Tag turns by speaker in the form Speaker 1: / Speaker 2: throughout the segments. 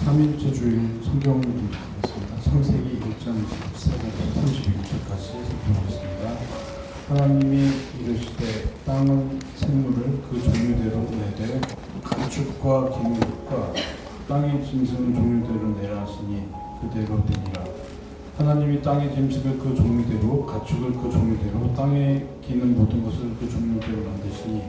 Speaker 1: 3일째 주일 성경 공부하겠습니다. 창세기 1장 14절부터 31절까지 살펴보겠습니다. 하나님이 이르시되 땅은 생물을 그 종류대로 내되 가축과 기는 것과 땅의 짐승을 종류대로 내라 하시니 그대로 되니라. 하나님이 땅의 짐승을 그 종류대로 가축을 그 종류대로 땅에 기는 모든 것을 그 종류대로 만드시니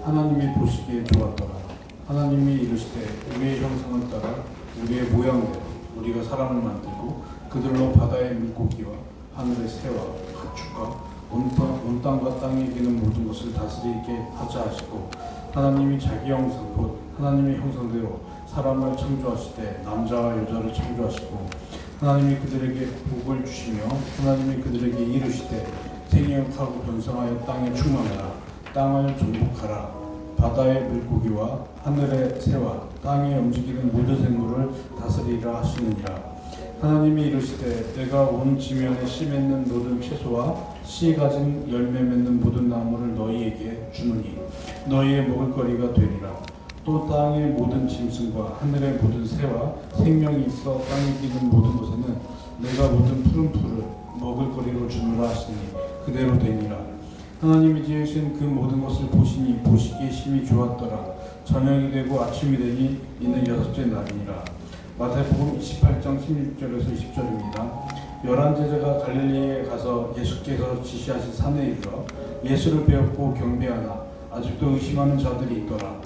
Speaker 1: 하나님이 보시기에 좋았더라. 하나님이 이르시되 우리의 형상을 따라 우리의 모양대로 우리가 사람을 만들고 그들로 바다의 물고기와 하늘의 새와 가축과 온 땅과 땅에 기는 모든 것을 다스리게 하자 하시고 하나님이 자기 형상 곧 하나님의 형상대로 사람을 창조하시되 남자와 여자를 창조하시고 하나님이 그들에게 복을 주시며 하나님이 그들에게 이르시되 생육하고 번성하여 땅에 충만하라. 땅을 정복하라. 바다의 물고기와 하늘의 새와 땅에 움직이는 모든 생물을 다스리라 하시느니라. 하나님이 이르시되 내가 온 지면에 씨 맺는 모든 채소와 씨 가진 열매 맺는 모든 나무를 너희에게 주노니 너희의 먹을거리가 되리라. 또 땅의 모든 짐승과 하늘의 모든 새와 생명이 있어 땅에 기는 모든 것에는 내가 모든 푸른 풀을 먹을거리로 주노라 하시니 그대로 되니라. 하나님이 지으신 그 모든 것을 보시니 보시기에 심히 좋았더라. 저녁이 되고 아침이 되니 이는 여섯째 날이니라. 마태복음 28장 16절에서 20절입니다. 11제자가 갈릴리에 가서 예수께서 지시하신 산에 이르러 예수를 배웠고 경배하나 아직도 의심하는 자들이 있더라.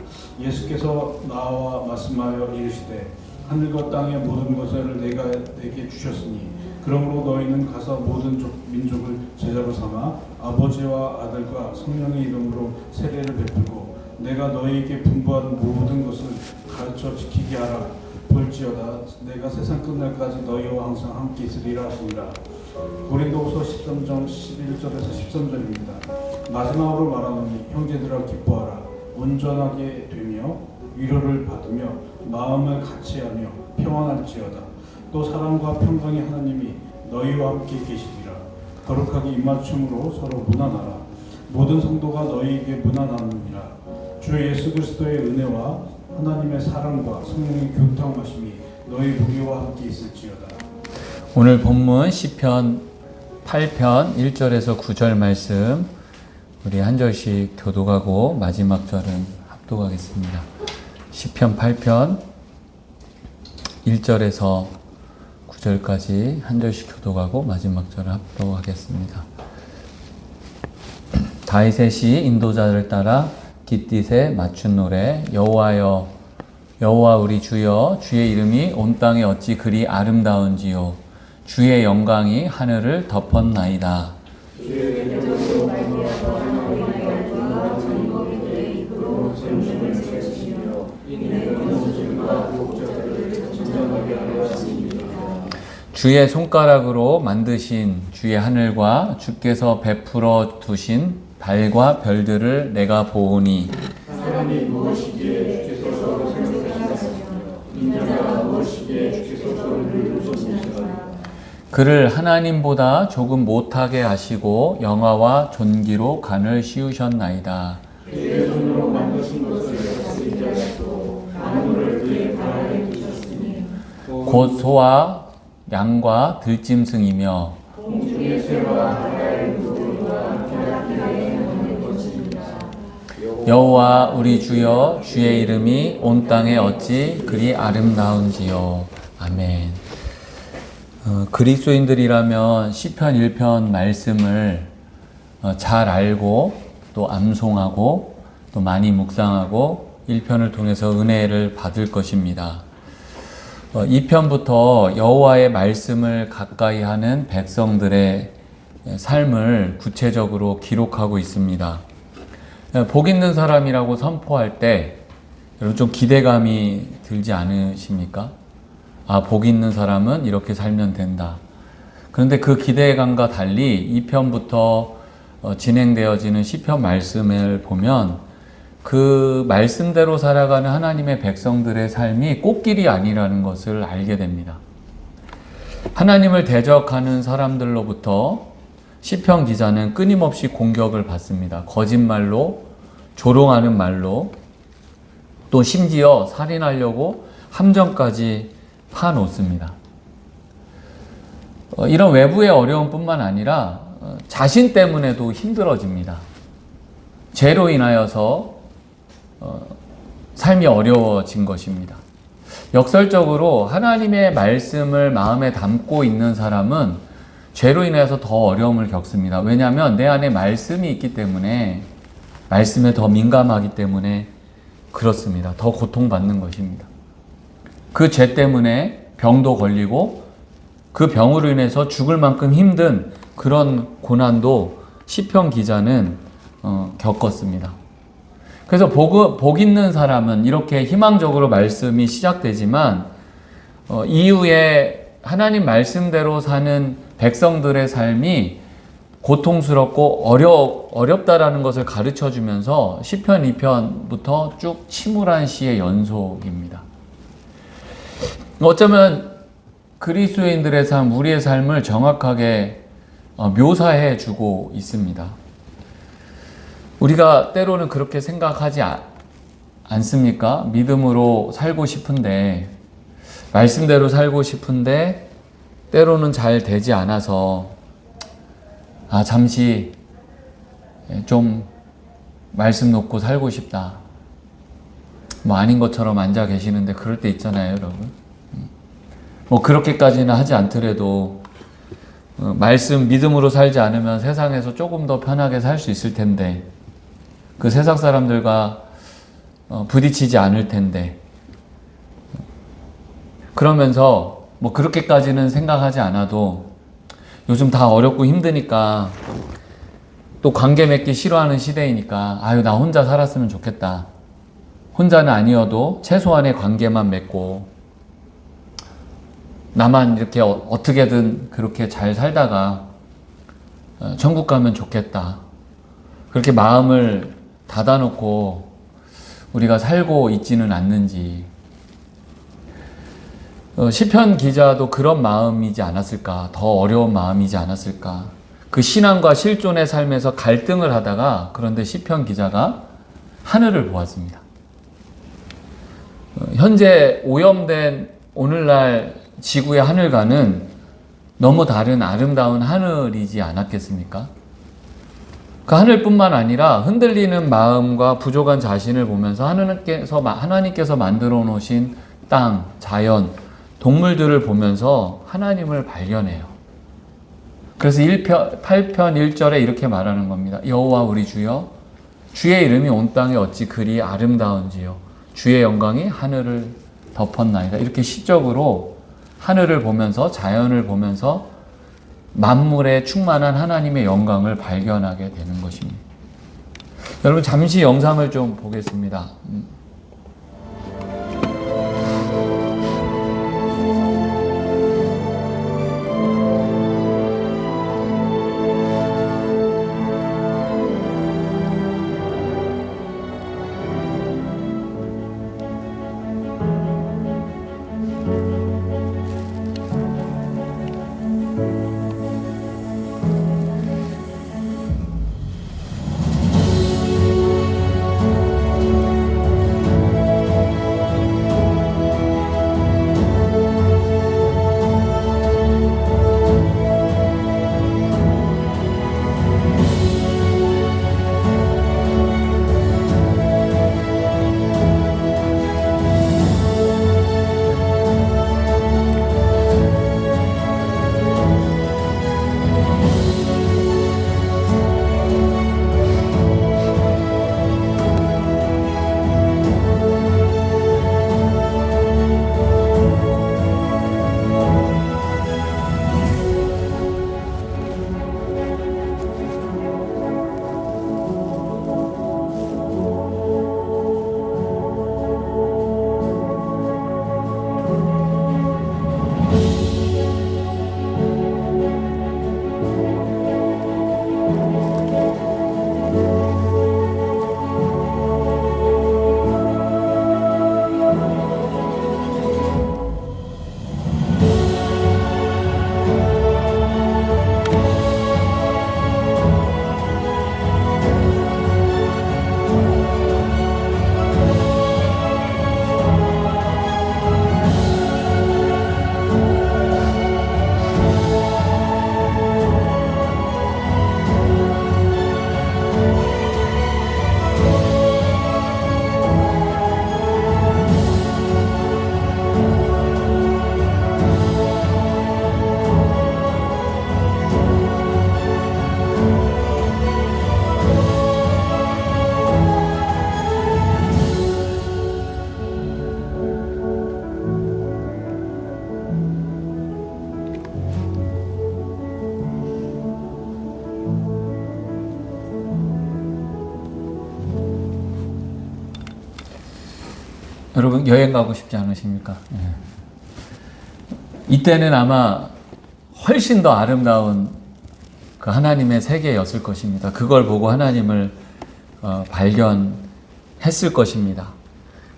Speaker 1: 예수께서 나와 말씀하여 이르시되 하늘과 땅의 모든 것을 내가 내게 주셨으니 그러므로 너희는 가서 모든 민족을 제자로 삼아 아버지와 아들과 성령의 이름으로 세례를 베풀고 내가 너희에게 분부하는 모든 것을 가르쳐 지키게 하라. 볼지어다 내가 세상 끝날까지 너희와 항상 함께 있으리라 하시니라. 고린도후서 13장 11절에서 13절입니다. 마지막으로 말하노니 형제들아 기뻐하라. 온전하게 되며 위로를 받으며 마음을 같이하며 평안할지어다. 또 사랑과 평강의 하나님이 너희와 함께 계시리라. 거룩하게 입맞춤으로 서로 문안하라. 모든 성도가 너희에게 문안하느니라. 주 예수 그리스도의 은혜와 하나님의 사랑과 성령의 교통하심이 너희 무리와 함께 있을지어다.
Speaker 2: 오늘 본문 시편 8편 1절에서 9절 말씀 우리 한 절씩 교독하고 마지막 절은 합독하겠습니다. 시편 8편 1절에서 9절까지 한 절씩 교독하고 마지막 절을 합독하겠습니다. 다윗의 시 인도자를 따라 깃딧에 맞춘 노래. 여호와여 여호와 우리 주여 주의 이름이 온 땅에 어찌 그리 아름다운지요 주의 영광이 하늘을 덮었나이다. 주의 손가락으로 만드신 주의 하늘과 주께서 베풀어 두신 달과 별들을 내가 보오니
Speaker 1: 사람이 무엇이기에 주께서 서로 생각하시나요? 인자가 무엇이기에 주께서 서로 누르셨느냐?
Speaker 2: 그를 하나님보다 조금 못하게 하시고 영화와 존귀로 간을 씌우셨나이다.
Speaker 1: 그의 손으로 만드신 것을 쓰지 않았고 만물을 그의 발 아래 두셨으니
Speaker 2: 곧 소와 양과 들짐승이며
Speaker 1: 공중의 새와 바다의 물고기와 바닷가에 나는 것입니다.
Speaker 2: 여호와 우리 주여 주의 이름이 온 땅에 어찌 그리 아름다운지요. 아멘. 그리스도인들이라면 시편 1편 말씀을 잘 알고 또 암송하고 또 많이 묵상하고 1편을 통해서 은혜를 받을 것입니다. 2편부터 여호와의 말씀을 가까이 하는 백성들의 삶을 구체적으로 기록하고 있습니다. 복 있는 사람이라고 선포할 때 여러분 좀 기대감이 들지 않으십니까? 아, 복 있는 사람은 이렇게 살면 된다. 그런데 그 기대감과 달리 2편부터 진행되어지는 시편 말씀을 보면 그 말씀대로 살아가는 하나님의 백성들의 삶이 꽃길이 아니라는 것을 알게 됩니다. 하나님을 대적하는 사람들로부터 시편 기자는 끊임없이 공격을 받습니다. 거짓말로, 조롱하는 말로, 또 심지어 살인하려고 함정까지 파놓습니다. 이런 외부의 어려움뿐만 아니라 자신 때문에도 힘들어집니다. 죄로 인하여서 삶이 어려워진 것입니다. 역설적으로 하나님의 말씀을 마음에 담고 있는 사람은 죄로 인해서 더 어려움을 겪습니다. 왜냐하면 내 안에 말씀이 있기 때문에, 말씀에 더 민감하기 때문에 그렇습니다. 더 고통받는 것입니다. 그 죄 때문에 병도 걸리고 그 병으로 인해서 죽을 만큼 힘든 그런 고난도 시편 기자는 겪었습니다. 그래서 복 있는 사람은 이렇게 희망적으로 말씀이 시작되지만 이후에 하나님 말씀대로 사는 백성들의 삶이 고통스럽고 어렵다라는 것을 가르쳐 주면서 시편 2편부터 쭉 침울한 시의 연속입니다. 어쩌면 그리스도인들의 삶, 우리의 삶을 정확하게 묘사해 주고 있습니다. 우리가 때로는 그렇게 생각하지 않습니까? 믿음으로 살고 싶은데, 말씀대로 살고 싶은데 때로는 잘 되지 않아서 잠시 좀 말씀 놓고 살고 싶다. 뭐 아닌 것처럼 앉아 계시는데 그럴 때 있잖아요, 여러분. 뭐 그렇게까지는 하지 않더라도 말씀 믿음으로 살지 않으면 세상에서 조금 더 편하게 살 수 있을 텐데, 그 세상 사람들과 부딪히지 않을 텐데, 그러면서 뭐 그렇게까지는 생각하지 않아도 요즘 다 어렵고 힘드니까, 또 관계 맺기 싫어하는 시대이니까 나 혼자 살았으면 좋겠다. 혼자는 아니어도 최소한의 관계만 맺고 나만 이렇게 어떻게든 그렇게 잘 살다가 천국 가면 좋겠다. 그렇게 마음을 닫아놓고 우리가 살고 있지는 않는지. 시편 기자도 그런 마음이지 않았을까? 더 어려운 마음이지 않았을까? 그 신앙과 실존의 삶에서 갈등을 하다가, 그런데 시편 기자가 하늘을 보았습니다. 현재 오염된 오늘날 지구의 하늘과는 너무 다른 아름다운 하늘이지 않았겠습니까? 그 하늘뿐만 아니라 흔들리는 마음과 부족한 자신을 보면서 하나님께서 만들어 놓으신 땅, 자연, 동물들을 보면서 하나님을 발견해요. 그래서 8편 1절에 이렇게 말하는 겁니다. 여호와 우리 주여, 주의 이름이 온 땅에 어찌 그리 아름다운지요. 주의 영광이 하늘을 덮었나이다. 이렇게 시적으로 하늘을 보면서, 자연을 보면서 만물에 충만한 하나님의 영광을 발견하게 되는 것입니다. 여러분, 잠시 영상을 좀 보겠습니다. 여러분 여행 가고 싶지 않으십니까? 예. 이때는 아마 훨씬 더 아름다운 그 하나님의 세계였을 것입니다. 그걸 보고 하나님을 발견했을 것입니다.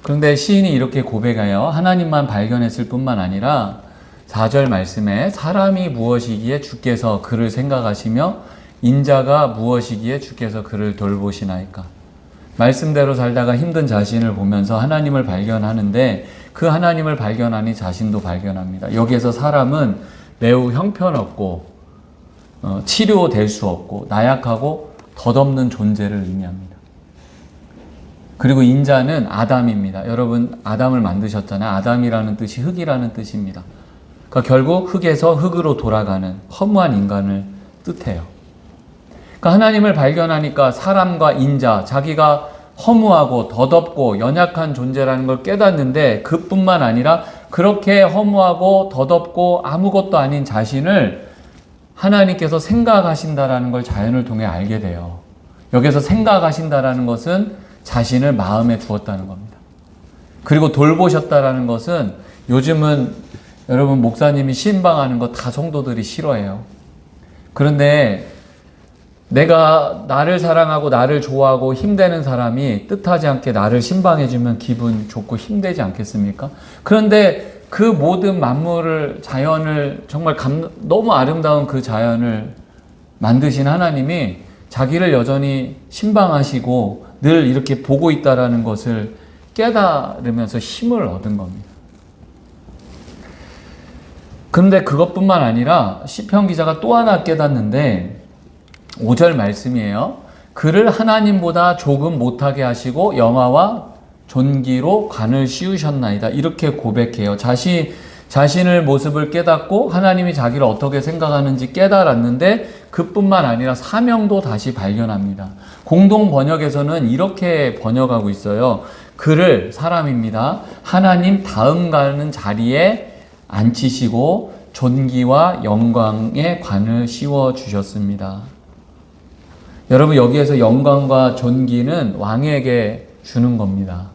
Speaker 2: 그런데 시인이 이렇게 고백해요. 하나님만 발견했을 뿐만 아니라 4절 말씀에 사람이 무엇이기에 주께서 그를 생각하시며 인자가 무엇이기에 주께서 그를 돌보시나이까. 말씀대로 살다가 힘든 자신을 보면서 하나님을 발견하는데 그 하나님을 발견하니 자신도 발견합니다. 여기에서 사람은 매우 형편없고 치료될 수 없고 나약하고 덧없는 존재를 의미합니다. 그리고 인자는 아담입니다. 여러분 아담을 만드셨잖아요. 아담이라는 뜻이 흙이라는 뜻입니다. 그러니까 결국 흙에서 흙으로 돌아가는 허무한 인간을 뜻해요. 그러니까 하나님을 발견하니까 사람과 인자, 자기가 허무하고 덧없고 연약한 존재라는 걸 깨닫는데 그뿐만 아니라 그렇게 허무하고 덧없고 아무것도 아닌 자신을 하나님께서 생각하신다라는 걸 자연을 통해 알게 돼요. 여기서 생각하신다라는 것은 자신을 마음에 두었다는 겁니다. 그리고 돌보셨다라는 것은 요즘은 여러분 목사님이 신방하는 거 다 성도들이 싫어해요. 그런데 내가 나를 사랑하고 나를 좋아하고 힘되는 사람이 뜻하지 않게 나를 신방해주면 기분 좋고 힘되지 않겠습니까? 그런데 그 모든 만물을 자연을 정말 너무 아름다운 그 자연을 만드신 하나님이 자기를 여전히 신방하시고 늘 이렇게 보고 있다라는 것을 깨달으면서 힘을 얻은 겁니다. 그런데 그것뿐만 아니라 시편 기자가 또 하나 깨닫는데 5절 말씀이에요. 그를 하나님보다 조금 못하게 하시고 영화와 존귀로 관을 씌우셨나이다. 이렇게 고백해요. 자신을 모습을 깨닫고 하나님이 자기를 어떻게 생각하는지 깨달았는데 그뿐만 아니라 사명도 다시 발견합니다. 공동 번역에서는 이렇게 번역하고 있어요. 그를 사람입니다. 하나님 다음 가는 자리에 앉히시고 존귀와 영광의 관을 씌워 주셨습니다. 여러분 여기에서 영광과 존귀는 왕에게 주는 겁니다.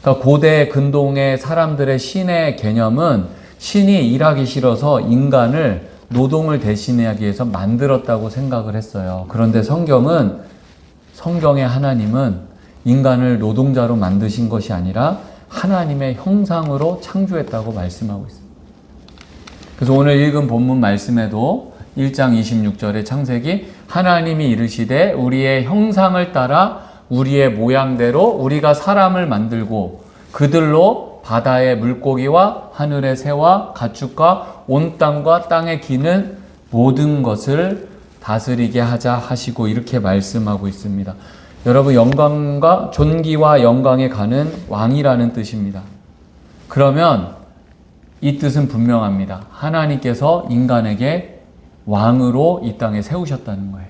Speaker 2: 그러니까 고대 근동의 사람들의 신의 개념은 신이 일하기 싫어서 인간을 노동을 대신하기 위해서 만들었다고 생각을 했어요. 그런데 성경의 하나님은 인간을 노동자로 만드신 것이 아니라 하나님의 형상으로 창조했다고 말씀하고 있습니다. 그래서 오늘 읽은 본문 말씀에도 1장 26절의 창세기 하나님이 이르시되 우리의 형상을 따라 우리의 모양대로 우리가 사람을 만들고 그들로 바다의 물고기와 하늘의 새와 가축과 온 땅과 땅에 기는 모든 것을 다스리게 하자 하시고 이렇게 말씀하고 있습니다. 여러분 영광과 존귀와 영광에 가는 왕이라는 뜻입니다. 그러면 이 뜻은 분명합니다. 하나님께서 인간에게 왕으로 이 땅에 세우셨다는 거예요.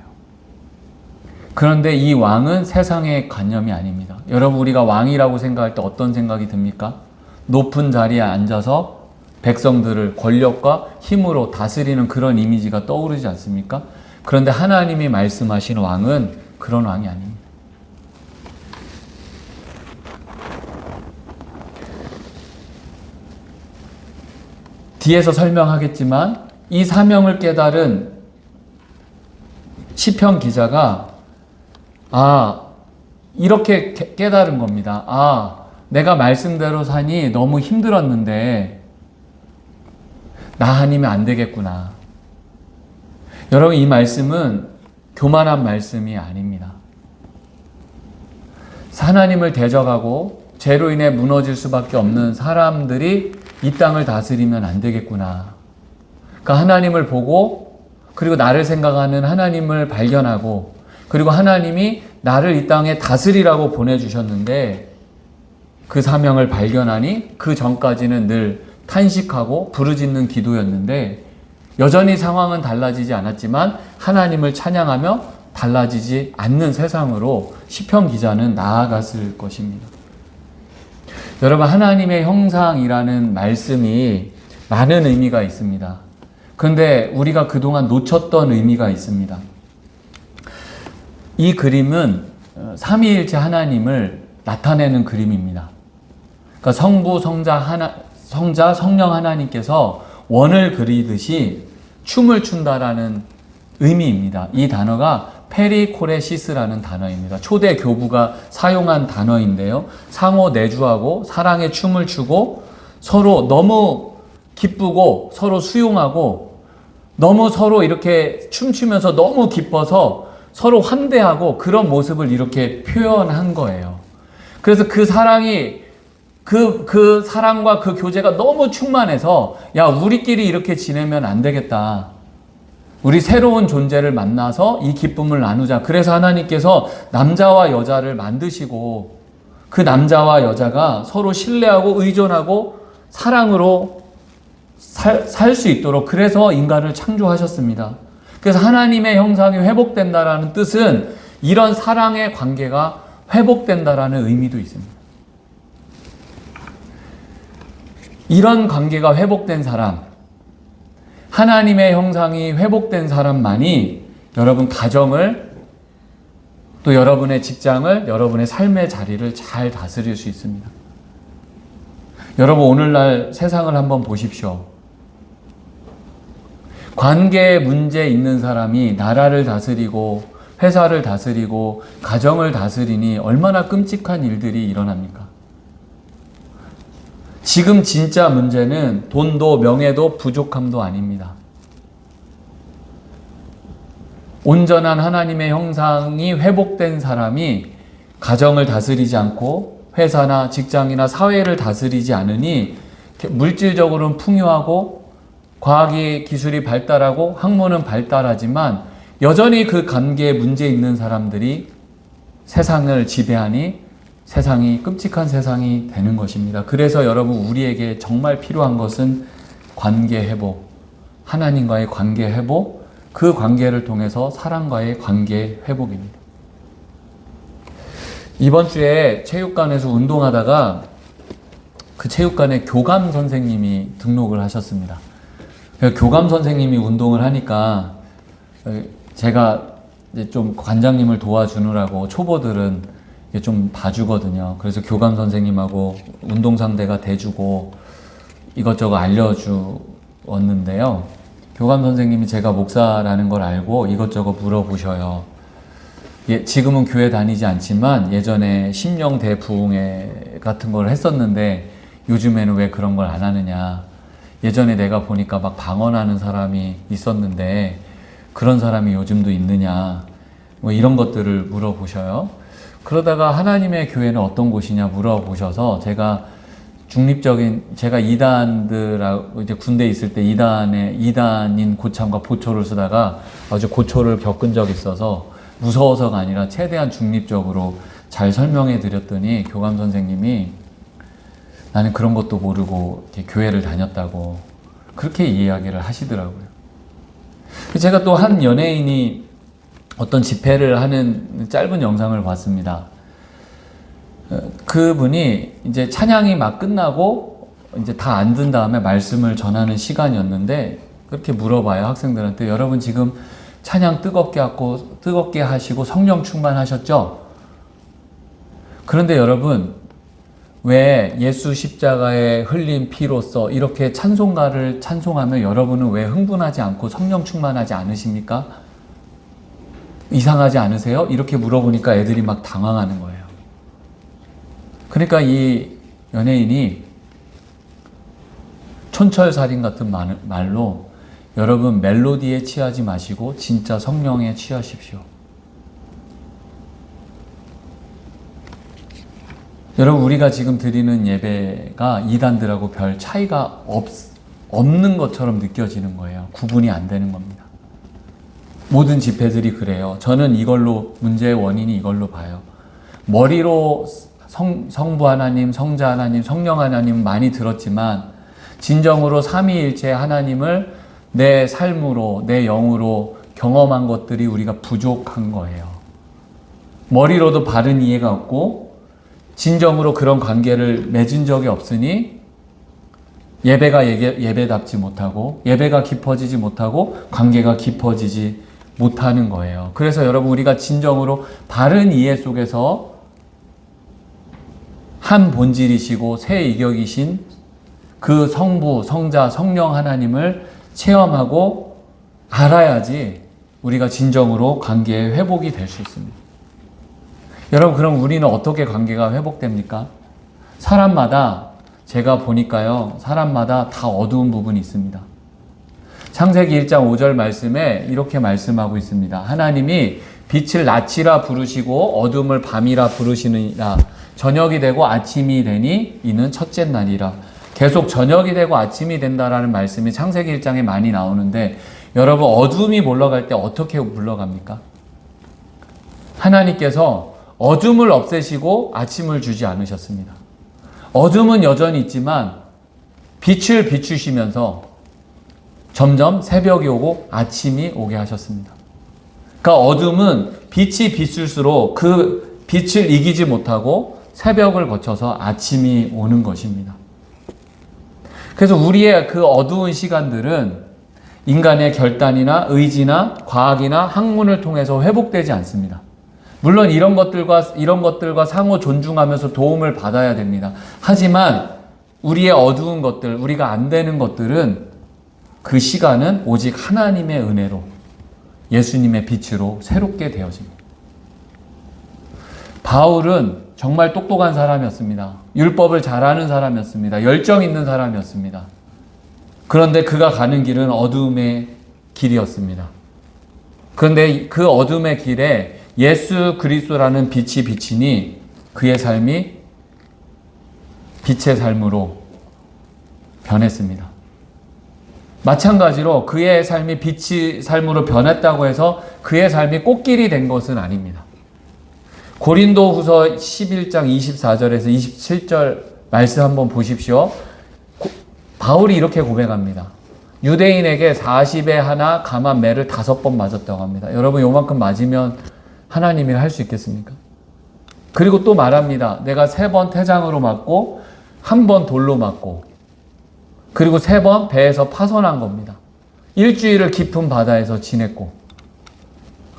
Speaker 2: 그런데 이 왕은 세상의 관념이 아닙니다. 여러분 우리가 왕이라고 생각할 때 어떤 생각이 듭니까? 높은 자리에 앉아서 백성들을 권력과 힘으로 다스리는 그런 이미지가 떠오르지 않습니까? 그런데 하나님이 말씀하신 왕은 그런 왕이 아닙니다. 뒤에서 설명하겠지만 이 사명을 깨달은 시편 기자가 이렇게 깨달은 겁니다. 내가 말씀대로 사니 너무 힘들었는데 나 아니면 안 되겠구나. 여러분 이 말씀은 교만한 말씀이 아닙니다. 하나님을 대적하고 죄로 인해 무너질 수밖에 없는 사람들이 이 땅을 다스리면 안 되겠구나. 그러니까 하나님을 보고 그리고 나를 생각하는 하나님을 발견하고 그리고 하나님이 나를 이 땅에 다스리라고 보내주셨는데 그 사명을 발견하니 그 전까지는 늘 탄식하고 부르짖는 기도였는데 여전히 상황은 달라지지 않았지만 하나님을 찬양하며 달라지지 않는 세상으로 시편 기자는 나아갔을 것입니다. 여러분 하나님의 형상이라는 말씀이 많은 의미가 있습니다. 그런데 우리가 그동안 놓쳤던 의미가 있습니다. 이 그림은 삼위일체 하나님을 나타내는 그림입니다. 그러니까 성부, 성자, 성령 하나님께서 원을 그리듯이 춤을 춘다라는 의미입니다. 이 단어가 페리코레시스라는 단어입니다. 초대 교부가 사용한 단어인데요. 상호 내주하고 사랑의 춤을 추고 서로 너무 기쁘고 서로 수용하고 너무 서로 이렇게 춤추면서 너무 기뻐서 서로 환대하고 그런 모습을 이렇게 표현한 거예요. 그래서 그 사랑이 그 사랑과 그 교제가 너무 충만해서 야, 우리끼리 이렇게 지내면 안 되겠다. 우리 새로운 존재를 만나서 이 기쁨을 나누자. 그래서 하나님께서 남자와 여자를 만드시고 그 남자와 여자가 서로 신뢰하고 의존하고 사랑으로 살 수 있도록 그래서 인간을 창조하셨습니다. 그래서 하나님의 형상이 회복된다라는 뜻은 이런 사랑의 관계가 회복된다라는 의미도 있습니다. 이런 관계가 회복된 사람, 하나님의 형상이 회복된 사람만이 여러분 가정을 또 여러분의 직장을 여러분의 삶의 자리를 잘 다스릴 수 있습니다. 여러분 오늘날 세상을 한번 보십시오. 관계에 문제 있는 사람이 나라를 다스리고 회사를 다스리고 가정을 다스리니 얼마나 끔찍한 일들이 일어납니까? 지금 진짜 문제는 돈도 명예도 부족함도 아닙니다. 온전한 하나님의 형상이 회복된 사람이 가정을 다스리지 않고 회사나 직장이나 사회를 다스리지 않으니 물질적으로는 풍요하고 과학이 기술이 발달하고 학문은 발달하지만 여전히 그 관계에 문제 있는 사람들이 세상을 지배하니 세상이 끔찍한 세상이 되는 것입니다. 그래서 여러분 우리에게 정말 필요한 것은 관계 회복, 하나님과의 관계 회복, 그 관계를 통해서 사람과의 관계 회복입니다. 이번 주에 체육관에서 운동하다가 그 체육관에 교감 선생님이 등록을 하셨습니다. 교감 선생님이 운동을 하니까 제가 이제 좀 관장님을 도와주느라고 초보들은 좀 봐주거든요. 그래서 교감 선생님하고 운동상대가 돼주고 이것저것 알려주었는데요. 교감 선생님이 제가 목사라는 걸 알고 이것저것 물어보셔요. 지금은 교회 다니지 않지만 예전에 심령대 부흥회 같은 걸 했었는데 요즘에는 왜 그런 걸 안 하느냐. 예전에 내가 보니까 막 방언하는 사람이 있었는데 그런 사람이 요즘도 있느냐. 뭐 이런 것들을 물어보셔요. 그러다가 하나님의 교회는 어떤 곳이냐 물어보셔서 제가 제가 이단들하고 이제 군대에 있을 때 이단인 고참과 보초를 쓰다가 아주 고초를 겪은 적이 있어서 무서워서가 아니라 최대한 중립적으로 잘 설명해 드렸더니 교감 선생님이 나는 그런 것도 모르고 이렇게 교회를 다녔다고 그렇게 이야기를 하시더라고요. 제가 또 한 연예인이 어떤 집회를 하는 짧은 영상을 봤습니다. 그분이 이제 찬양이 막 끝나고 이제 다 앉은 다음에 말씀을 전하는 시간이었는데 그렇게 물어봐요, 학생들한테. 여러분 지금 찬양 뜨겁게 하시고 성령 충만하셨죠? 그런데 여러분, 왜 예수 십자가에 흘린 피로써 이렇게 찬송가를 찬송하면 여러분은 왜 흥분하지 않고 성령 충만하지 않으십니까? 이상하지 않으세요? 이렇게 물어보니까 애들이 막 당황하는 거예요. 그러니까 이 연예인이 촌철살인 같은 말로 여러분 멜로디에 취하지 마시고 진짜 성령에 취하십시오. 여러분 우리가 지금 드리는 예배가 이단들하고 별 차이가 없는 것처럼 느껴지는 거예요. 구분이 안 되는 겁니다. 모든 집회들이 그래요. 저는 이걸로 문제의 원인이 이걸로 봐요. 머리로 성부 하나님, 성자 하나님, 성령 하나님 많이 들었지만 진정으로 삼위일체 하나님을 내 삶으로, 내 영으로 경험한 것들이 우리가 부족한 거예요. 머리로도 바른 이해가 없고 진정으로 그런 관계를 맺은 적이 없으니 예배가 예배답지 못하고 예배가 깊어지지 못하고 관계가 깊어지지 못하는 거예요. 그래서 여러분 우리가 진정으로 바른 이해 속에서 한 본질이시고 새 이격이신 그 성부, 성자, 성령 하나님을 체험하고 알아야지 우리가 진정으로 관계의 회복이 될 수 있습니다. 여러분, 그럼 우리는 어떻게 관계가 회복됩니까? 사람마다, 제가 보니까요, 사람마다 다 어두운 부분이 있습니다. 창세기 1장 5절 말씀에 이렇게 말씀하고 있습니다. 하나님이 빛을 낮이라 부르시고 어둠을 밤이라 부르시느니라. 저녁이 되고 아침이 되니 이는 첫째 날이라. 계속 저녁이 되고 아침이 된다라는 말씀이 창세기 1장에 많이 나오는데, 여러분, 어둠이 물러갈 때 어떻게 물러갑니까? 하나님께서 어둠을 없애시고 아침을 주지 않으셨습니다. 어둠은 여전히 있지만 빛을 비추시면서 점점 새벽이 오고 아침이 오게 하셨습니다. 그러니까 어둠은 빛이 비출수록 그 빛을 이기지 못하고 새벽을 거쳐서 아침이 오는 것입니다. 그래서 우리의 그 어두운 시간들은 인간의 결단이나 의지나 과학이나 학문을 통해서 회복되지 않습니다. 물론 이런 것들과 상호 존중하면서 도움을 받아야 됩니다. 하지만 우리의 어두운 것들, 우리가 안 되는 것들은 그 시간은 오직 하나님의 은혜로, 예수님의 빛으로 새롭게 되어집니다. 바울은 정말 똑똑한 사람이었습니다. 율법을 잘하는 사람이었습니다. 열정 있는 사람이었습니다. 그런데 그가 가는 길은 어둠의 길이었습니다. 그런데 그 어둠의 길에 예수 그리스도라는 빛이 비치니 그의 삶이 빛의 삶으로 변했습니다. 마찬가지로 그의 삶이 빛의 삶으로 변했다고 해서 그의 삶이 꽃길이 된 것은 아닙니다. 고린도후서 11장 24절에서 27절 말씀 한번 보십시오. 바울이 이렇게 고백합니다. 유대인에게 40에 하나 감한 매를 5번 맞았다고 합니다. 여러분, 요만큼 맞으면 하나님이 할 수 있겠습니까? 그리고 또 말합니다. 내가 3번 태장으로 맞고 1번 돌로 맞고 그리고 3번 배에서 파손한 겁니다. 일주일을 깊은 바다에서 지냈고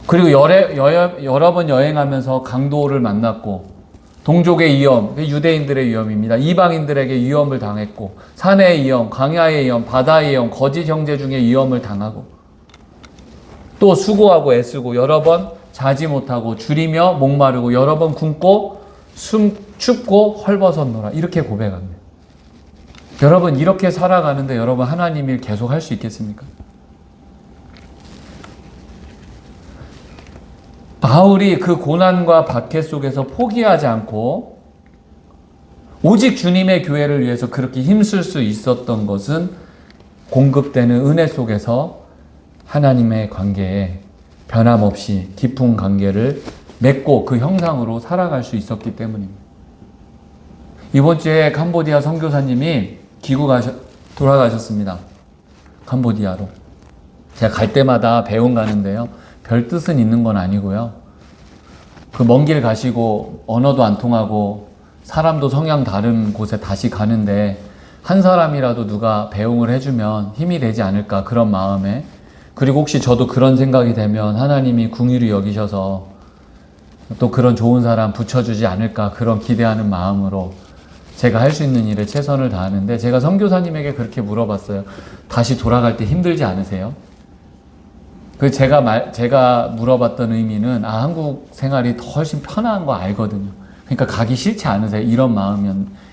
Speaker 2: 그리고 여러 번 여행하면서 강도를 만났고 동족의 위험, 유대인들의 위험입니다. 이방인들에게 위험을 당했고 산의 위험, 광야의 위험, 바다의 위험, 거짓 형제 중에 위험을 당하고 또 수고하고 애쓰고 여러 번 자지 못하고 줄이며 목마르고 여러 번 굶고 춥고 헐벗었노라. 이렇게 고백합니다. 여러분, 이렇게 살아가는데 여러분 하나님 일 계속 할 수 있겠습니까? 바울이 그 고난과 박해 속에서 포기하지 않고 오직 주님의 교회를 위해서 그렇게 힘쓸 수 있었던 것은 공급되는 은혜 속에서 하나님의 관계에 변함없이 깊은 관계를 맺고 그 형상으로 살아갈 수 있었기 때문입니다. 이번 주에 캄보디아 선교사님이 돌아가셨습니다. 캄보디아로. 제가 갈 때마다 배웅 가는데요. 별 뜻은 있는 건 아니고요. 그 먼 길 가시고 언어도 안 통하고 사람도 성향 다른 곳에 다시 가는데 한 사람이라도 누가 배웅을 해주면 힘이 되지 않을까, 그런 마음에, 그리고 혹시 저도 그런 생각이 되면 하나님이 긍휼히 여기셔서 또 그런 좋은 사람 붙여주지 않을까, 그런 기대하는 마음으로 제가 할 수 있는 일에 최선을 다하는데, 제가 선교사님에게 그렇게 물어봤어요. 다시 돌아갈 때 힘들지 않으세요? 제가 물어봤던 의미는, 한국 생활이 훨씬 편한 거 알거든요. 그러니까 가기 싫지 않으세요?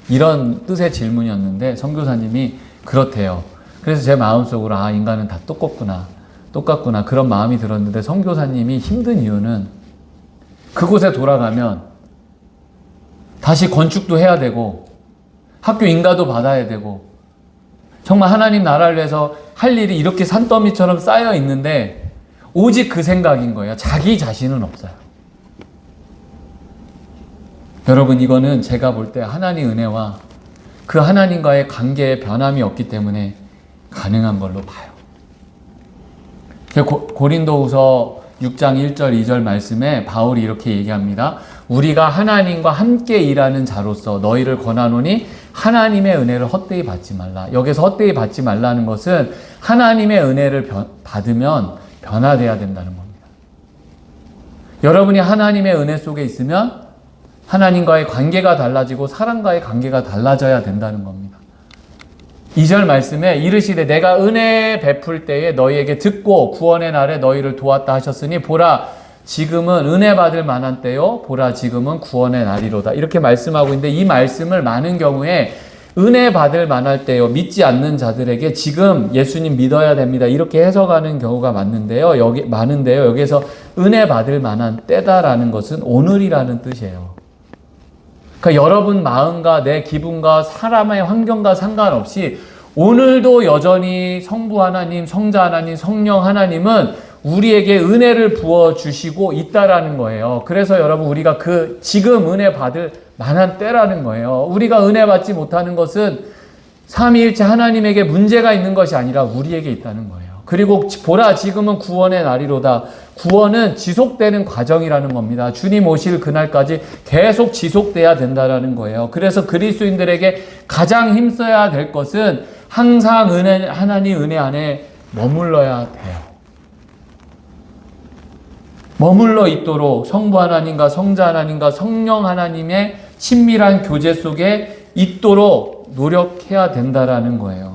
Speaker 2: 이런 뜻의 질문이었는데, 선교사님이 그렇대요. 그래서 제 마음속으로, 인간은 다 똑같구나, 그런 마음이 들었는데, 선교사님이 힘든 이유는 그곳에 돌아가면 다시 건축도 해야 되고, 학교 인가도 받아야 되고, 정말 하나님 나라를 위해서 할 일이 이렇게 산더미처럼 쌓여 있는데, 오직 그 생각인 거예요. 자기 자신은 없어요. 여러분, 이거는 제가 볼 때 하나님의 은혜와 그 하나님과의 관계에 변함이 없기 때문에 가능한 걸로 봐요. 고린도후서 6장 1절 2절 말씀에 바울이 이렇게 얘기합니다. 우리가 하나님과 함께 일하는 자로서 너희를 권하노니 하나님의 은혜를 헛되이 받지 말라. 여기서 헛되이 받지 말라는 것은 하나님의 은혜를 받으면 변화돼야 된다는 겁니다. 여러분이 하나님의 은혜 속에 있으면 하나님과의 관계가 달라지고 사람과의 관계가 달라져야 된다는 겁니다. 2절 말씀에 이르시되 내가 은혜 베풀 때에 너희에게 듣고 구원의 날에 너희를 도왔다 하셨으니 보라 지금은 은혜 받을 만한 때요 보라 지금은 구원의 날이로다. 이렇게 말씀하고 있는데 이 말씀을 많은 경우에 은혜 받을 만할 때요 믿지 않는 자들에게 지금 예수님 믿어야 됩니다 이렇게 해석하는 경우가 많은데요. 여기에서 은혜 받을 만한 때다라는 것은 오늘이라는 뜻이에요. 그러니까 여러분 마음과 내 기분과 사람의 환경과 상관없이 오늘도 여전히 성부 하나님, 성자 하나님, 성령 하나님은 우리에게 은혜를 부어주시고 있다라는 거예요. 그래서 여러분 우리가 지금 은혜 받을 만한 때라는 거예요. 우리가 은혜 받지 못하는 것은 삼위일체 하나님에게 문제가 있는 것이 아니라 우리에게 있다는 거예요. 그리고 보라 지금은 구원의 날이로다. 구원은 지속되는 과정이라는 겁니다. 주님 오실 그날까지 계속 지속돼야 된다라는 거예요. 그래서 그리스도인들에게 가장 힘써야 될 것은 항상 하나님 은혜 안에 머물러야 돼요. 머물러 있도록 성부 하나님과 성자 하나님과 성령 하나님의 친밀한 교제 속에 있도록 노력해야 된다라는 거예요.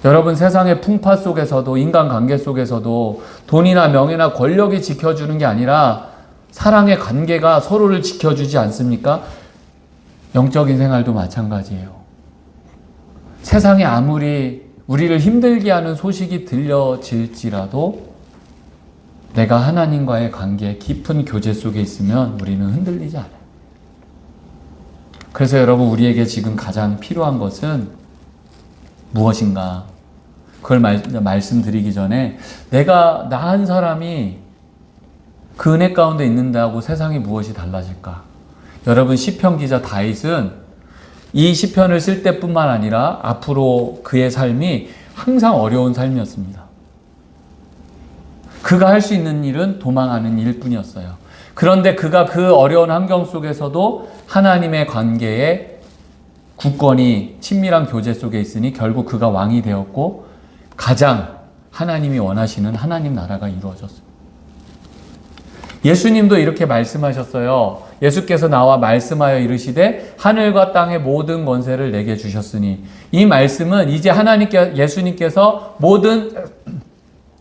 Speaker 2: 여러분 세상의 풍파 속에서도 인간관계 속에서도 돈이나 명예나 권력이 지켜주는 게 아니라 사랑의 관계가 서로를 지켜주지 않습니까? 영적인 생활도 마찬가지예요. 세상에 아무리 우리를 힘들게 하는 소식이 들려질지라도 내가 하나님과의 관계, 깊은 교제 속에 있으면 우리는 흔들리지 않아요. 그래서 여러분 우리에게 지금 가장 필요한 것은 무엇인가? 그걸 말씀드리기 전에 나 한 사람이 그 은혜 가운데 있는다고 세상이 무엇이 달라질까? 여러분 시편 기자 다윗은 이 시편을 쓸 때뿐만 아니라 앞으로 그의 삶이 항상 어려운 삶이었습니다. 그가 할 수 있는 일은 도망하는 일뿐이었어요. 그런데 그가 그 어려운 환경 속에서도 하나님의 관계에 굳건히 친밀한 교제 속에 있으니 결국 그가 왕이 되었고 가장 하나님이 원하시는 하나님 나라가 이루어졌습니다. 예수님도 이렇게 말씀하셨어요. 예수께서 나와 말씀하여 이르시되 하늘과 땅의 모든 권세를 내게 주셨으니 이 말씀은 이제 예수님께서 모든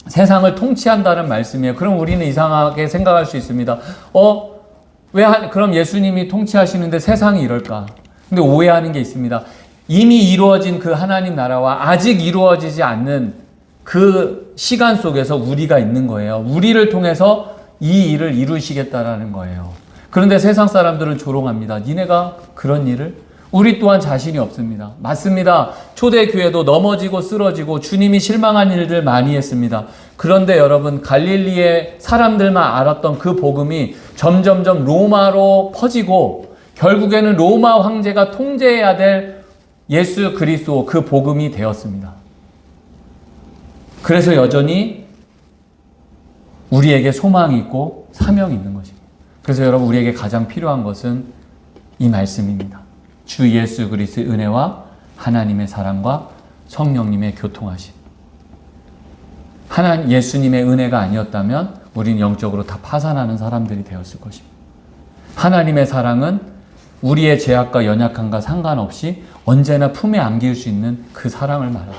Speaker 2: 세상을 통치한다는 말씀이에요. 그럼 우리는 이상하게 생각할 수 있습니다. 그럼 예수님이 통치하시는데 세상이 이럴까? 근데 오해하는 게 있습니다. 이미 이루어진 그 하나님 나라와 아직 이루어지지 않는 그 시간 속에서 우리가 있는 거예요. 우리를 통해서 이 일을 이루시겠다라는 거예요. 그런데 세상 사람들은 조롱합니다. 니네가 그런 일을? 우리 또한 자신이 없습니다. 맞습니다. 초대교회도 넘어지고 쓰러지고 주님이 실망한 일들 많이 했습니다. 그런데 여러분 갈릴리의 사람들만 알았던 그 복음이 점점점 로마로 퍼지고 결국에는 로마 황제가 통제해야 될 예수 그리스도 그 복음이 되었습니다. 그래서 여전히 우리에게 소망이 있고 사명이 있는 것입니다. 그래서 여러분 우리에게 가장 필요한 것은 이 말씀입니다. 주 예수 그리스도의 은혜와 하나님의 사랑과 성령님의 교통하심. 예수님의 은혜가 아니었다면 우리는 영적으로 다 파산하는 사람들이 되었을 것입니다. 하나님의 사랑은 우리의 죄악과 연약함과 상관없이 언제나 품에 안길 수 있는 그 사랑을 말합니다.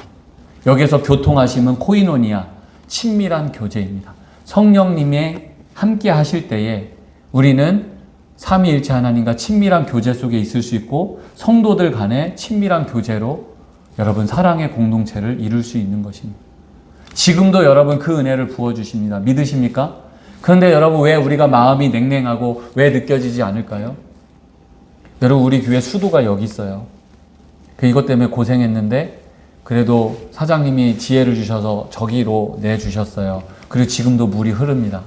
Speaker 2: 여기서 교통하심은 코이노니아, 친밀한 교제입니다. 성령님의 함께 하실 때에 우리는 삼위일체 하나님과 친밀한 교제 속에 있을 수 있고 성도들 간의 친밀한 교제로 여러분 사랑의 공동체를 이룰 수 있는 것입니다. 지금도 여러분 그 은혜를 부어주십니다. 믿으십니까? 그런데 여러분 왜 우리가 마음이 냉랭하고 왜 느껴지지 않을까요? 여러분 우리 교회 수도가 여기 있어요. 이것 때문에 고생했는데 그래도 사장님이 지혜를 주셔서 저기로 내주셨어요. 그리고 지금도 물이 흐릅니다.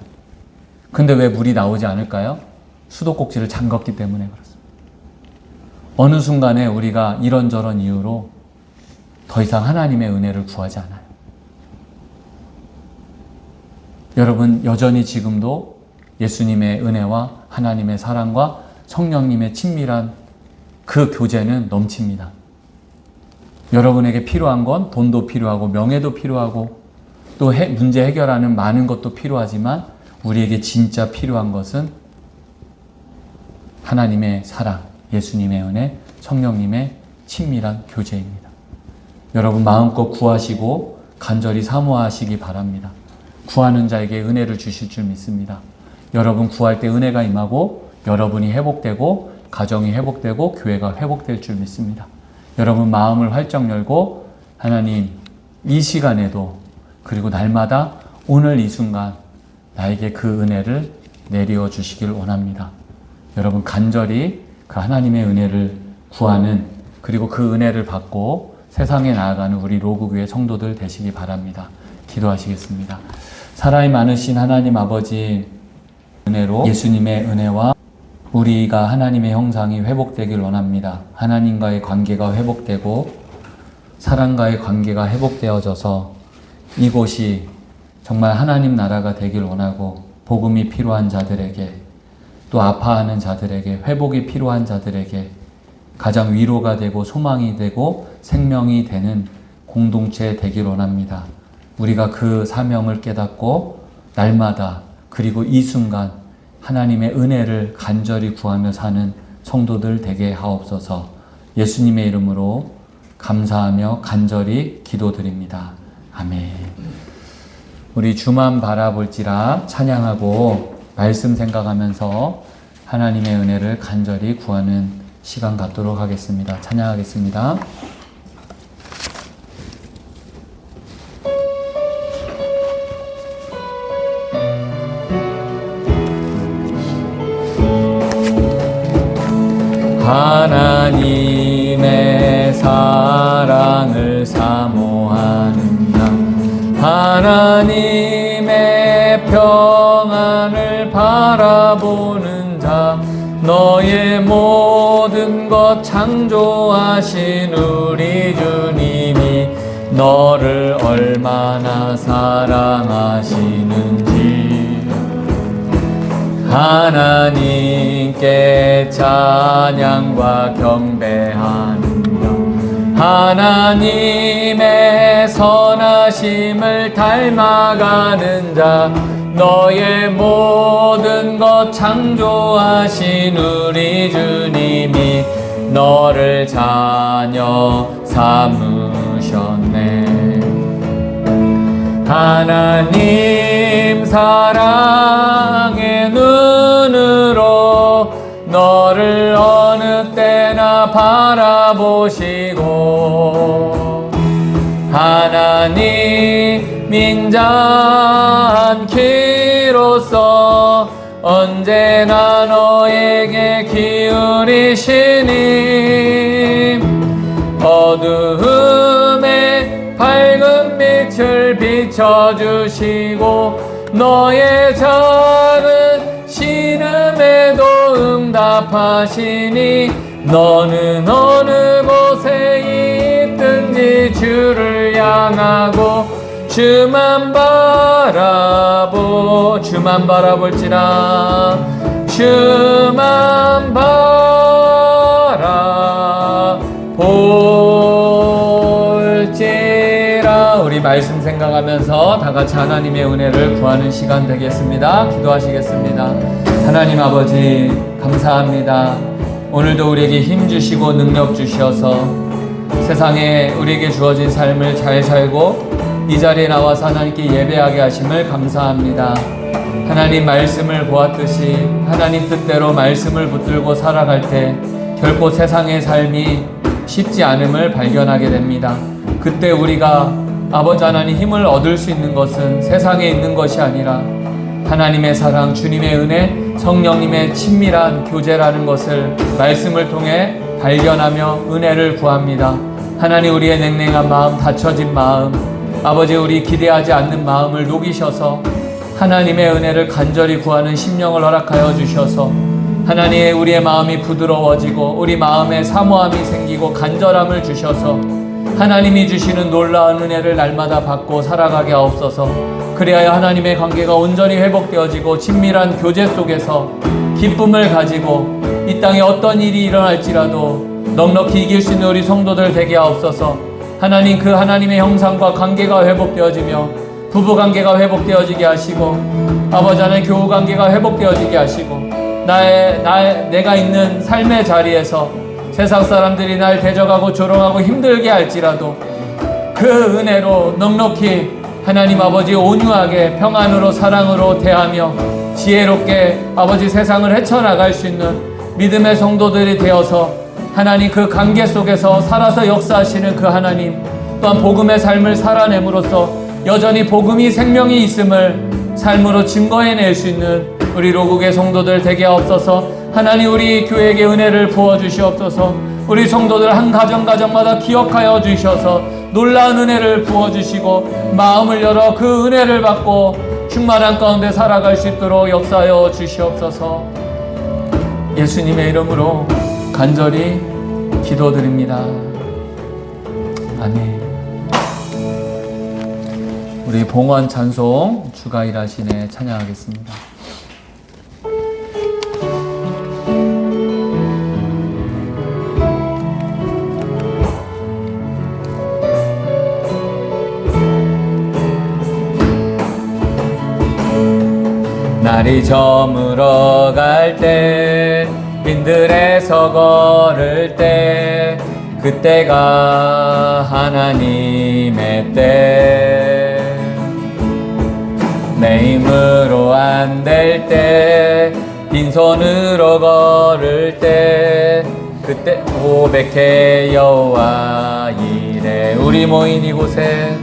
Speaker 2: 근데 왜 물이 나오지 않을까요? 수도꼭지를 잠갔기 때문에 그렇습니다. 어느 순간에 우리가 이런저런 이유로 더 이상 하나님의 은혜를 구하지 않아요. 여러분 여전히 지금도 예수님의 은혜와 하나님의 사랑과 성령님의 친밀한 그 교제는 넘칩니다. 여러분에게 필요한 건 돈도 필요하고 명예도 필요하고 또 문제 해결하는 많은 것도 필요하지만 우리에게 진짜 필요한 것은 하나님의 사랑, 예수님의 은혜, 성령님의 친밀한 교제입니다. 여러분 마음껏 구하시고 간절히 사모하시기 바랍니다. 구하는 자에게 은혜를 주실 줄 믿습니다. 여러분 구할 때 은혜가 임하고 여러분이 회복되고 가정이 회복되고 교회가 회복될 줄 믿습니다. 여러분 마음을 활짝 열고 하나님 이 시간에도 그리고 날마다 오늘 이 순간 나에게 그 은혜를 내려 주시길 원합니다. 여러분 간절히 그 하나님의 은혜를 구하는 그리고 그 은혜를 받고 세상에 나아가는 우리 로그교회 성도들 되시기 바랍니다. 기도하시겠습니다. 사랑이 많으신 하나님 아버지 은혜로 예수님의 은혜와 우리가 하나님의 형상이 회복되길 원합니다. 하나님과의 관계가 회복되고 사람과의 관계가 회복되어져서 이곳이 정말 하나님 나라가 되길 원하고 복음이 필요한 자들에게 또 아파하는 자들에게 회복이 필요한 자들에게 가장 위로가 되고 소망이 되고 생명이 되는 공동체 되길 원합니다. 우리가 그 사명을 깨닫고 날마다 그리고 이 순간 하나님의 은혜를 간절히 구하며 사는 성도들 되게 하옵소서. 예수님의 이름으로 감사하며 간절히 기도드립니다. 아멘. 우리 주만 바라볼지라 찬양하고 말씀 생각하면서 하나님의 은혜를 간절히 구하는 시간 갖도록 하겠습니다. 찬양하겠습니다. 하나님의 사랑을 사모하는 자, 하나님의 평안을 바라보는 자, 너의 모든 것 창조하신 우리 주님이 너를 얼마나 사랑하시는지 하나님께 찬양과 경배하는 자, 하나님의 선하심을 닮아가는 자, 너의 모든 것 창조하신 우리 주님이 너를 자녀 삼으셨네. 하나님 사랑의 눈으로 너를 어느 때나 바라보시고 하나님 인자한 키로서 언제나 너에게 기울이시니 어두움에 밝은 빛을 비춰주시고 너의 작은 신음에도 응답하시니 너는 어느 곳에 있든지 주를 향하고 주만 바라볼지라 주만 바라볼지라. 우리 말씀 생각하면서 다 같이 하나님의 은혜를 구하는 시간 되겠습니다. 기도하시겠습니다. 하나님 아버지 감사합니다. 오늘도 우리에게 힘 주시고 능력 주셔서 세상에 우리에게 주어진 삶을 잘 살고 이 자리에 나와서 하나님께 예배하게 하심을 감사합니다. 하나님 말씀을 보았듯이 하나님 뜻대로 말씀을 붙들고 살아갈 때 결코 세상의 삶이 쉽지 않음을 발견하게 됩니다. 그때 우리가 아버지 하나님 힘을 얻을 수 있는 것은 세상에 있는 것이 아니라 하나님의 사랑, 주님의 은혜, 성령님의 친밀한 교제라는 것을 말씀을 통해 발견하며 은혜를 구합니다. 하나님 우리의 냉랭한 마음, 닫혀진 마음, 아버지 우리 기대하지 않는 마음을 녹이셔서 하나님의 은혜를 간절히 구하는 심령을 허락하여 주셔서 하나님 우리의 마음이 부드러워지고 우리 마음에 사모함이 생기고 간절함을 주셔서 하나님이 주시는 놀라운 은혜를 날마다 받고 살아가게 하옵소서. 그리하여 하나님의 관계가 온전히 회복되어지고 친밀한 교제 속에서 기쁨을 가지고 이 땅에 어떤 일이 일어날지라도 넉넉히 이길 수 있는 우리 성도들 되게 하옵소서. 하나님 그 하나님의 형상과 관계가 회복되어지며 부부관계가 회복되어지게 하시고 아버지 하나님 교우관계가 회복되어지게 하시고 내가 있는 삶의 자리에서 세상 사람들이 날 대적하고 조롱하고 힘들게 할지라도 그 은혜로 넉넉히 하나님 아버지 온유하게 평안으로 사랑으로 대하며 지혜롭게 아버지 세상을 헤쳐나갈 수 있는 믿음의 성도들이 되어서 하나님 그 관계 속에서 살아서 역사하시는 그 하나님, 또한 복음의 삶을 살아냄으로써 여전히 복음이 생명이 있음을 삶으로 증거해낼 수 있는 우리 로국의 성도들 되게 하옵소서. 하나님, 우리 교회에게 은혜를 부어주시옵소서. 우리 성도들 한 가정마다 기억하여 주셔서 놀라운 은혜를 부어주시고 마음을 열어 그 은혜를 받고 충만한 가운데 살아갈 수 있도록 역사하여 주시옵소서. 예수님의 이름으로 간절히 기도드립니다. 아멘. 우리 봉헌 찬송 주가 일하시네 찬양하겠습니다. 날이 저물어 갈 때 빈들에서 걸을 때 그때가 하나님의 때 내 힘으로 안 될 때 빈손으로 걸을 때 그때 고백해 여호와 이래 우리 모인 이곳에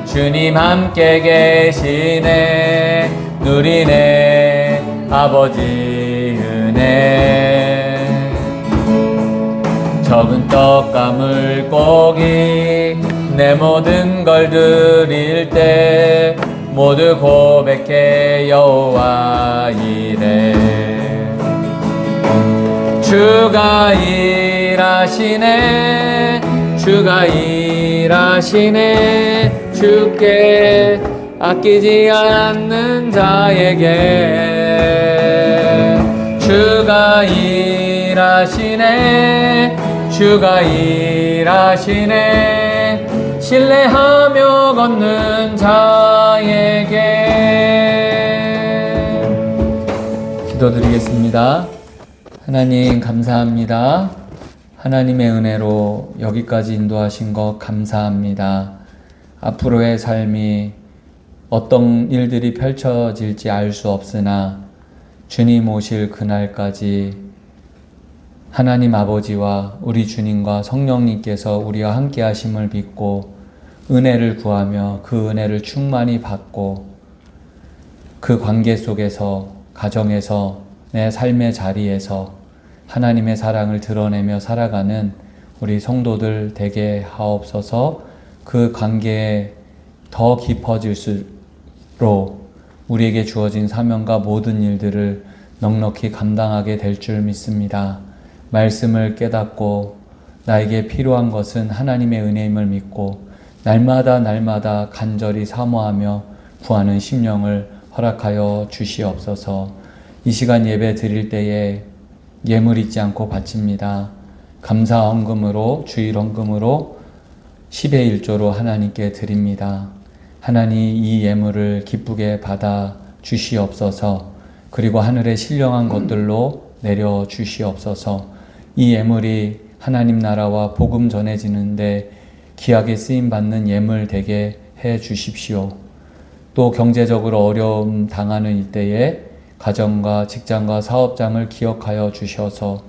Speaker 2: 주님 함께 계시네 누리네 아버지 은혜 적은 떡과 물고기 내 모든 걸 드릴 때 모두 고백해 여호와 이래 주가 일하시네 주가 일하시네 주께 아끼지 않는 자에게 주가 일하시네 주가 일하시네 신뢰하며 걷는 자에게 기도드리겠습니다. 하나님 감사합니다. 하나님의 은혜로 여기까지 인도하신 것 감사합니다. 앞으로의 삶이 어떤 일들이 펼쳐질지 알 수 없으나 주님 오실 그날까지 하나님 아버지와 우리 주님과 성령님께서 우리와 함께 하심을 믿고 은혜를 구하며 그 은혜를 충만히 받고 그 관계 속에서 가정에서 내 삶의 자리에서 하나님의 사랑을 드러내며 살아가는 우리 성도들 되게 하옵소서. 그 관계에 더 깊어질수록 우리에게 주어진 사명과 모든 일들을 넉넉히 감당하게 될 줄 믿습니다. 말씀을 깨닫고 나에게 필요한 것은 하나님의 은혜임을 믿고 날마다 간절히 사모하며 구하는 심령을 허락하여 주시옵소서. 이 시간 예배 드릴 때에 예물 잊지 않고 바칩니다. 감사 헌금으로 주일 헌금으로 10의 1조로 하나님께 드립니다. 하나님 이 예물을 기쁘게 받아 주시옵소서. 그리고 하늘의 신령한 것들로 내려 주시옵소서. 이 예물이 하나님 나라와 복음 전해지는데 귀하게 쓰임 받는 예물 되게 해 주십시오. 또 경제적으로 어려움 당하는 이때에 가정과 직장과 사업장을 기억하여 주셔서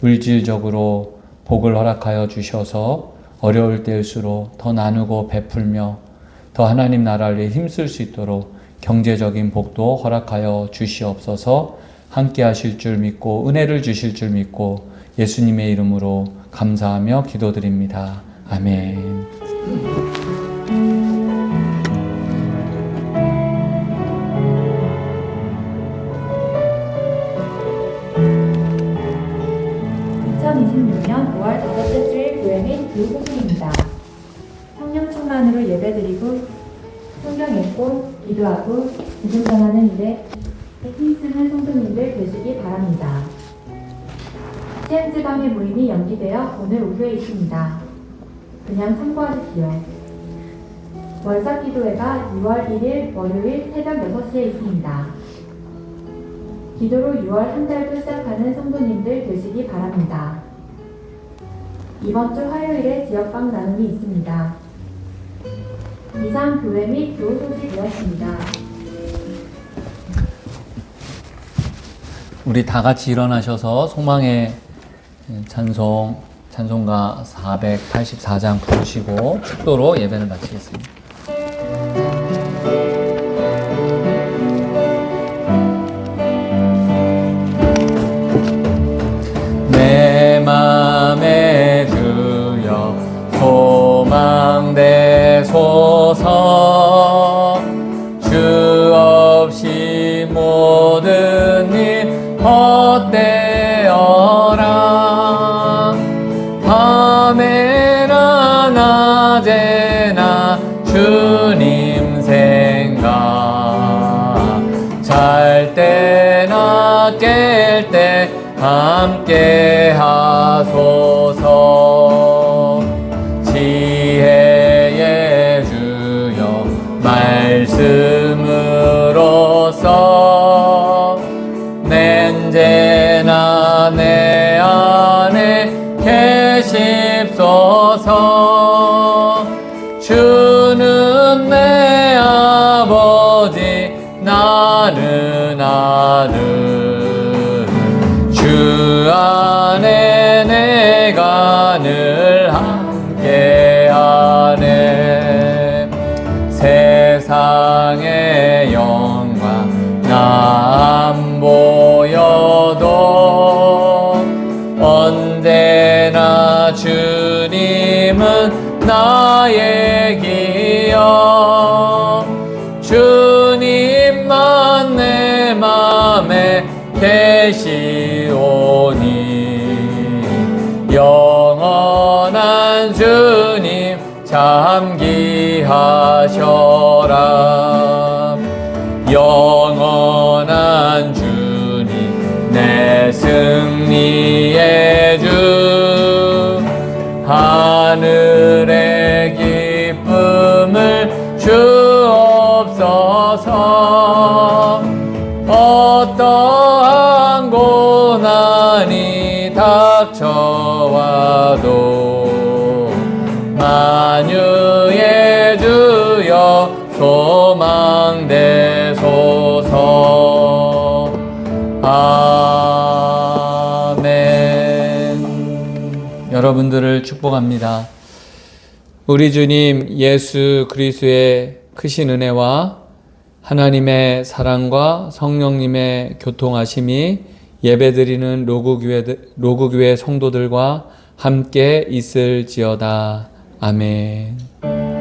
Speaker 2: 물질적으로 복을 허락하여 주셔서 어려울 때일수록 더 나누고 베풀며 더 하나님 나라를 위해 힘쓸 수 있도록 경제적인 복도 허락하여 주시옵소서. 함께 하실 줄 믿고 은혜를 주실 줄 믿고 예수님의 이름으로 감사하며 기도드립니다. 아멘.
Speaker 3: 2026년 5월 다섯째 주일 교회 및 교우공동입니다. 성령 충만으로 예배드리고 성경 읽고 기도하고 복음 전하는 일에 힘쓰는 성도님들 되시기 바랍니다. CM지방의 모임이 연기되어 오늘 오후에 있습니다. 그냥 참고하십시오. 월삭 기도회가 6월 1일 월요일 새벽 6시에 있습니다. 기도로 6월 한 달도 시작하는 성도님들 되시기 바랍니다. 이번 주 화요일에 지역방 나눔이 있습니다. 이상 교회 및 교우 소식이었습니다.
Speaker 2: 우리 다 같이 일어나셔서 소망의 찬송가 484장 부르시고 축도로 예배를 마치겠습니다. 내 맘에 주여 소망되소서. 주 없이 모든 일 헛되어라. 밤에나 낮에나 주님 생각, 잘 때나 깰 때 함께 하소서. 지혜의 주여 말씀으로써 낸제나 내 안에 계십소서. 주는 내 아버지 나는 아들, 주 안에 내가 늘 함께하네. 세상의 영광 나 안 보여도 언제나 주님은 나의 기여. 주님만 내 맘에 계시오니 영원한 주님 잠기하셔라. 영원한 주님 내 승리의 주, 하늘의 기쁨을 주옵소서. 어떠한 고난이 닥쳐와도 만유의 주여 소망되소서. 아멘. 여러분들을 축복합니다. 우리 주님 예수 그리스도의 크신 은혜와 하나님의 사랑과 성령님의 교통하심이 예배드리는 로구교회 성도들과 함께 있을지어다. 아멘.